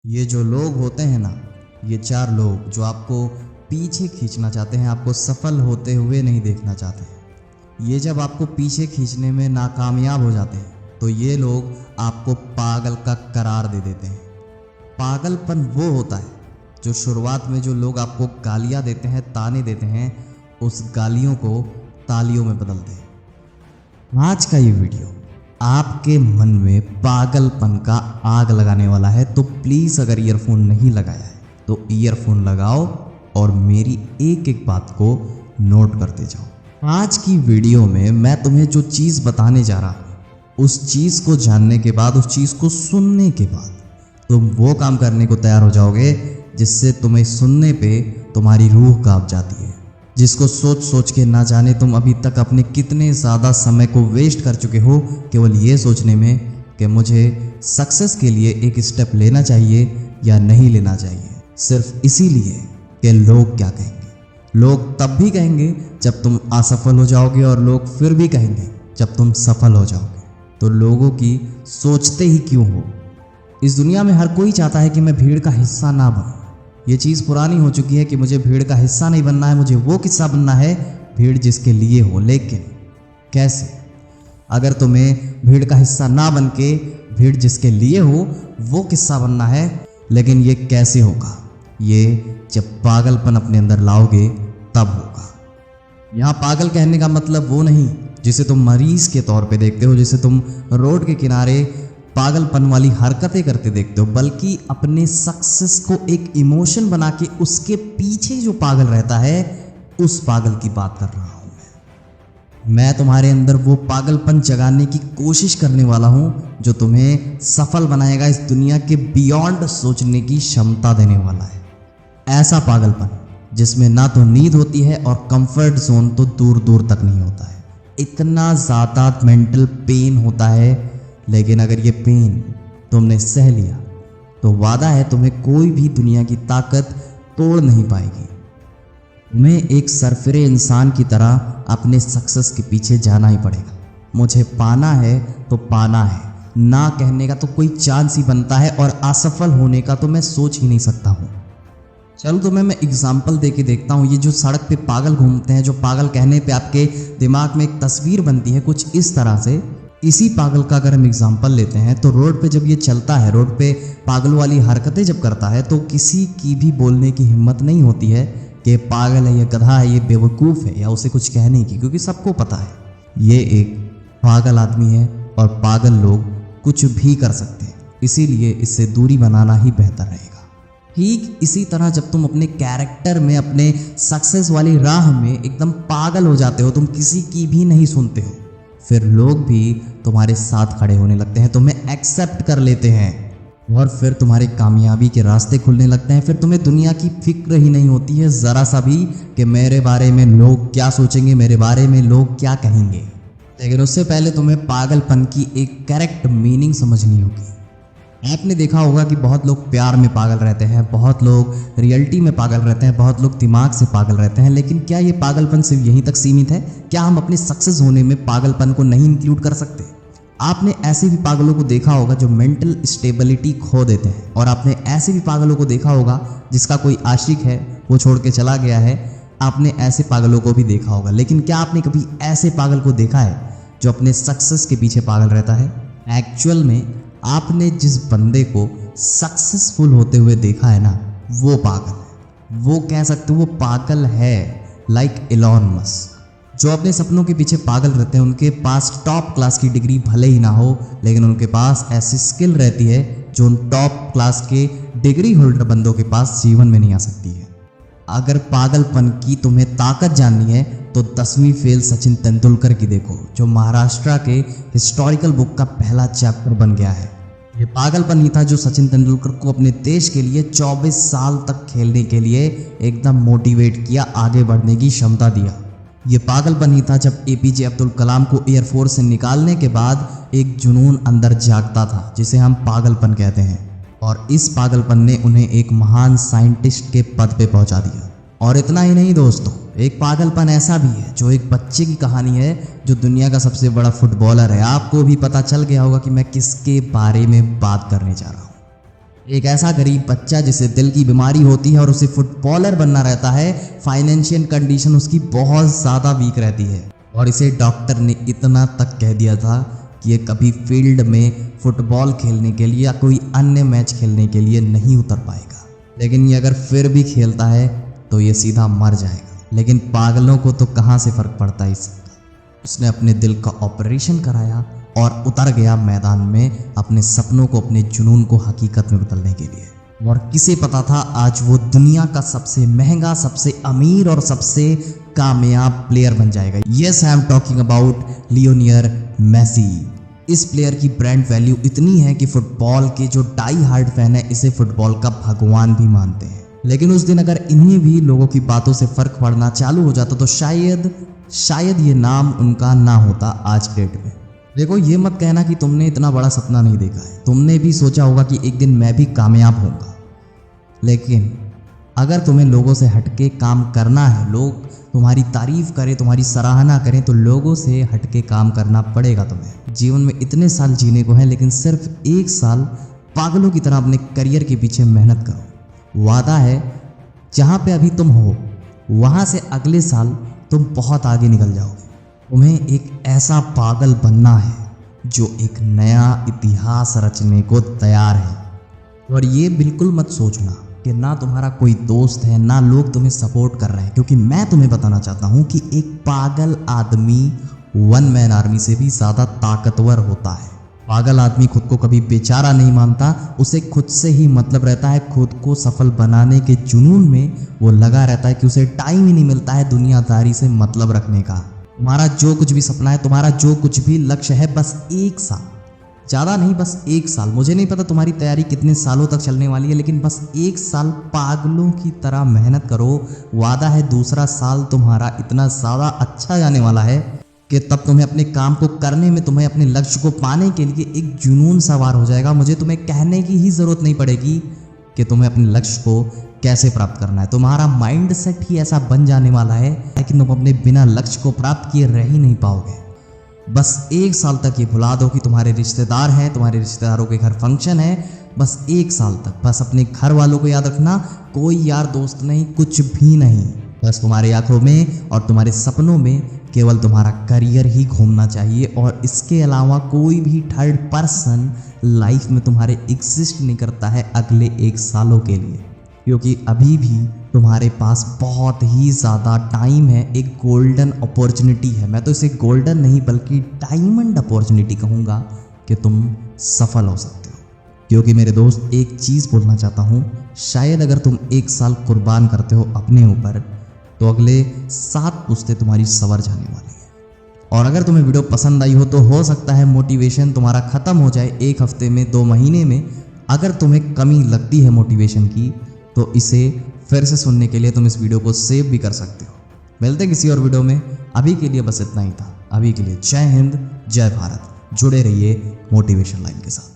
ये जो लोग होते हैं ना, ये चार लोग जो आपको पीछे खींचना चाहते हैं, आपको सफल होते हुए नहीं देखना चाहते हैं। ये जब आपको पीछे खींचने में नाकामयाब हो जाते हैं तो ये लोग आपको पागल का करार दे देते हैं। पागलपन वो होता है जो शुरुआत में जो लोग आपको गालियाँ देते हैं, ताने देते हैं, उस गालियों को तालियों में बदलते हैं। आज का ये वीडियो आपके मन में पागलपन का आग लगाने वाला है, तो प्लीज़ अगर ईयरफोन नहीं लगाया है तो ईयरफोन लगाओ और मेरी एक एक बात को नोट करते जाओ। आज की वीडियो में मैं तुम्हें जो चीज़ बताने जा रहा हूँ, उस चीज़ को जानने के बाद, उस चीज़ को सुनने के बाद तुम वो काम करने को तैयार हो जाओगे जिससे तुम्हें सुनने पे तुम्हारी रूह कांप जाती है, जिसको सोच सोच के ना जाने तुम अभी तक अपने कितने ज़्यादा समय को वेस्ट कर चुके हो केवल ये सोचने में कि मुझे सक्सेस के लिए एक स्टेप लेना चाहिए या नहीं लेना चाहिए, सिर्फ इसीलिए कि लोग क्या कहेंगे। लोग तब भी कहेंगे जब तुम असफल हो जाओगे और लोग फिर भी कहेंगे जब तुम सफल हो जाओगे। तो लोगों की सोचते ही क्यों हो। इस दुनिया में हर कोई चाहता है कि मैं भीड़ का हिस्सा ना बनूं। ये चीज़ पुरानी हो चुकी है कि मुझे भीड़ का हिस्सा नहीं बनना है, मुझे वो किस्सा बनना है भीड़ जिसके लिए हो। लेकिन कैसे? अगर तुम्हें भीड़ का हिस्सा ना बन के भीड़ जिसके लिए हो वो किस्सा बनना है, लेकिन ये कैसे होगा? ये जब पागलपन अपने अंदर लाओगे तब होगा। यहाँ पागल कहने का मतलब वो नहीं जिसे तुम मरीज के तौर पे देखते हो, जिसे तुम रोड के किनारे पागलपन वाली हरकतें करते देखते हो, बल्कि अपने सक्सेस को एक इमोशन बना के उसके पीछे जो पागल रहता है उस पागल की बात कर रहा हूं। मैं तुम्हारे अंदर वो पागलपन जगाने की कोशिश करने वाला हूं जो तुम्हें सफल बनाएगा, इस दुनिया के बियॉन्ड सोचने की क्षमता देने वाला है। ऐसा पागलपन जिसमें ना तो नींद होती है और कंफर्ट जोन तो दूर दूर तक नहीं होता है। इतना ज़्यादा मेंटल पेन होता है, लेकिन अगर ये पेन तुमने सह लिया तो वादा है तुम्हें कोई भी दुनिया की ताकत तोड़ नहीं पाएगी। तुम्हें एक सरफिरे इंसान की तरह अपने सक्सेस के पीछे जाना ही पड़ेगा। मुझे पाना है तो पाना है, ना कहने का तो कोई चांस ही बनता है, और असफल होने का तो मैं सोच ही नहीं सकता हूँ। चलो तुम्हें मैं एग्जाम्पल दे के देखता हूँ। ये जो सड़क पे पागल घूमते हैं, जो पागल कहने पे आपके दिमाग में एक तस्वीर बनती है कुछ इस तरह से, इसी पागल का अगर हम एग्जाम्पल लेते हैं तो रोड पे जब ये चलता है, रोड पे पागल वाली हरकतें जब करता है, तो किसी की भी बोलने की हिम्मत नहीं होती है कि पागल है, ये गधा है, ये बेवकूफ़ है, या उसे कुछ कहने की, क्योंकि सबको पता है ये एक पागल आदमी है और पागल लोग कुछ भी कर सकते हैं, इसीलिए इससे दूरी बनाना ही बेहतर रहेगा। ठीक इसी तरह जब तुम अपने कैरेक्टर में, अपने सक्सेस वाली राह में एकदम पागल हो जाते हो, तुम किसी की भी नहीं सुनते हो, फिर लोग भी तुम्हारे साथ खड़े होने लगते हैं, तुम्हें एक्सेप्ट कर लेते हैं, और फिर तुम्हारे कामयाबी के रास्ते खुलने लगते हैं। फिर तुम्हें दुनिया की फिक्र ही नहीं होती है ज़रा सा भी कि मेरे बारे में लोग क्या सोचेंगे, मेरे बारे में लोग क्या कहेंगे। लेकिन उससे पहले तुम्हें पागलपन की एक करेक्ट मीनिंग समझनी होगी। आपने देखा होगा कि बहुत लोग प्यार में पागल रहते हैं, बहुत लोग रियलिटी में पागल रहते हैं, बहुत लोग दिमाग से पागल रहते हैं, लेकिन क्या ये पागलपन सिर्फ यहीं तक सीमित है? क्या हम अपने सक्सेस होने में पागलपन को नहीं इंक्लूड कर सकते? आपने ऐसे भी पागलों को देखा होगा जो मेंटल स्टेबिलिटी खो देते हैं, और आपने ऐसे भी पागलों को देखा होगा जिसका कोई आशिक है वो छोड़ के चला गया है। आपने ऐसे पागलों को भी देखा होगा, लेकिन क्या आपने कभी ऐसे पागल को देखा है जो अपने सक्सेस के पीछे पागल रहता है? एक्चुअल में आपने जिस बंदे को सक्सेसफुल होते हुए देखा है ना, वो पागल है। वो कह सकते हो वो पागल है, लाइक एलन मस्क, जो अपने सपनों के पीछे पागल रहते हैं। उनके पास टॉप क्लास की डिग्री भले ही ना हो, लेकिन उनके पास ऐसी स्किल रहती है जो उन टॉप क्लास के डिग्री होल्डर बंदों के पास जीवन में नहीं आ सकती है। अगर पागलपन की तुम्हें ताकत जाननी है तो 10वीं फेल सचिन तेंदुलकर की देखो, जो महाराष्ट्र के हिस्टोरिकल बुक का पहला चैप्टर बन गया है। ये पागलपन ही था जो सचिन तेंदुलकर को अपने देश के लिए 24 साल तक खेलने के लिए एकदम मोटिवेट किया, आगे बढ़ने की क्षमता दिया। ये पागलपन ही था जब एपीजे अब्दुल कलाम को एयरफोर्स से निकालने के बाद एक जुनून अंदर जागता था, जिसे हम पागलपन कहते हैं, और इस पागलपन ने उन्हें एक महान साइंटिस्ट के पद पे पहुंचा दिया। और इतना ही नहीं दोस्तों, एक पागलपन ऐसा भी है जो एक बच्चे की कहानी है जो दुनिया का सबसे बड़ा फुटबॉलर है। आपको भी पता चल गया होगा कि मैं किसके बारे में बात करने जा रहा हूँ। एक ऐसा गरीब बच्चा जिसे दिल की बीमारी होती है और उसे फुटबॉलर बनना रहता है, फाइनेंशियल कंडीशन उसकी बहुत ज़्यादा वीक रहती है और इसे डॉक्टर ने इतना तक कह दिया था कि ये कभी फील्ड में फुटबॉल खेलने के लिए या कोई अन्य मैच खेलने के लिए नहीं उतर पाएगा। लेकिन ये अगर फिर भी खेलता है तो ये सीधा मर जाएगा। लेकिन पागलों को तो कहाँ से फ़र्क पड़ता है इसका। उसने अपने दिल का ऑपरेशन कराया और उतर गया मैदान में अपने सपनों को, अपने जुनून को हकीकत में बदलने के लिए। और किसे पता था आज वो दुनिया का सबसे महंगा, सबसे अमीर और सबसे कामयाब प्लेयर बन जाएगा। Yes, I am talking about Lionel Messi. इस प्लेयर की ब्रांड वैल्यू इतनी है कि फुटबॉल के जो डाई हार्ड फैन है इसे फुटबॉल का भगवान भी मानते हैं। लेकिन उस दिन अगर इन्हीं भी लोगों की बातों से फर्क पड़ना चालू हो जाता तो शायद ये नाम उनका ना होता आज के डेट में। देखो, ये मत कहना कि तुमने इतना बड़ा सपना नहीं देखा है। तुमने भी सोचा होगा कि एक दिन मैं भी कामयाब होऊंगा। लेकिन अगर तुम्हें लोगों से हटके काम करना है, लोग तुम्हारी तारीफ करें, तुम्हारी सराहना करें, तो लोगों से हटके काम करना पड़ेगा तुम्हें। जीवन में इतने साल जीने को हैं, लेकिन सिर्फ एक साल पागलों की तरह अपने करियर के पीछे मेहनत करो। वादा है जहाँ पे अभी तुम हो वहाँ से अगले साल तुम बहुत आगे निकल जाओगे। तुम्हें एक ऐसा पागल बनना है जो एक नया इतिहास रचने को तैयार है। और ये बिल्कुल मत सोचना कि ना तुम्हारा कोई दोस्त है, ना लोग तुम्हें सपोर्ट कर रहे हैं, क्योंकि मैं तुम्हें बताना चाहता हूँ कि एक पागल आदमी वन मैन आर्मी से भी ज़्यादा ताकतवर होता है। पागल आदमी खुद को कभी बेचारा नहीं मानता, उसे खुद से ही मतलब रहता है। खुद को सफल बनाने के जुनून में वो लगा रहता है कि उसे टाइम ही नहीं मिलता है दुनियादारी से मतलब रखने का। तुम्हारा जो कुछ भी सपना है, तुम्हारा जो कुछ भी लक्ष्य है, बस एक साल, ज़्यादा नहीं, बस एक साल। मुझे नहीं पता तुम्हारी तैयारी कितने सालों तक चलने वाली है, लेकिन बस एक साल पागलों की तरह मेहनत करो। वादा है दूसरा साल तुम्हारा इतना ज़्यादा अच्छा जाने वाला है कि तब तुम्हें अपने काम को करने में, तुम्हें अपने लक्ष्य को पाने के लिए एक जुनून सवार हो जाएगा। मुझे तुम्हें कहने की ही ज़रूरत नहीं पड़ेगी कि तुम्हें अपने लक्ष्य को कैसे प्राप्त करना है। तुम्हारा माइंड सेट ही ऐसा बन जाने वाला है कि तुम अपने बिना लक्ष्य को प्राप्त किए रह ही नहीं पाओगे। बस एक साल तक ये भुला दो कि तुम्हारे रिश्तेदार हैं, तुम्हारे रिश्तेदारों के घर फंक्शन है। बस एक साल तक बस अपने घर वालों को याद रखना, कोई यार दोस्त नहीं, कुछ भी नहीं। बस तुम्हारी आंखों में और तुम्हारे सपनों में केवल तुम्हारा करियर ही घूमना चाहिए और इसके अलावा कोई भी थर्ड पर्सन लाइफ में तुम्हारे एग्जिस्ट नहीं करता है अगले एक सालों के लिए। क्योंकि अभी भी तुम्हारे पास बहुत ही ज़्यादा टाइम है, एक गोल्डन अपॉर्चुनिटी है। मैं तो इसे गोल्डन नहीं बल्कि डायमंड अपॉर्चुनिटी कहूँगा कि तुम सफल हो सकते हो। क्योंकि मेरे दोस्त, एक चीज़ बोलना चाहता हूँ, शायद अगर तुम एक साल कुर्बान करते हो अपने ऊपर तो अगले 7 पुश्तें तुम्हारी सवर जाने वाली है। और अगर तुम्हें वीडियो पसंद आई तो हो सकता है मोटिवेशन तुम्हारा ख़त्म हो जाए 1 हफ्ते में, 2 महीने में। अगर तुम्हें कमी लगती है मोटिवेशन की तो इसे फिर से सुनने के लिए तुम इस वीडियो को सेव भी कर सकते हो। मिलते हैं किसी और वीडियो में। अभी के लिए बस इतना ही था। अभी के लिए जय हिंद, जय भारत। जुड़े रहिए मोटिवेशन लाइन के साथ।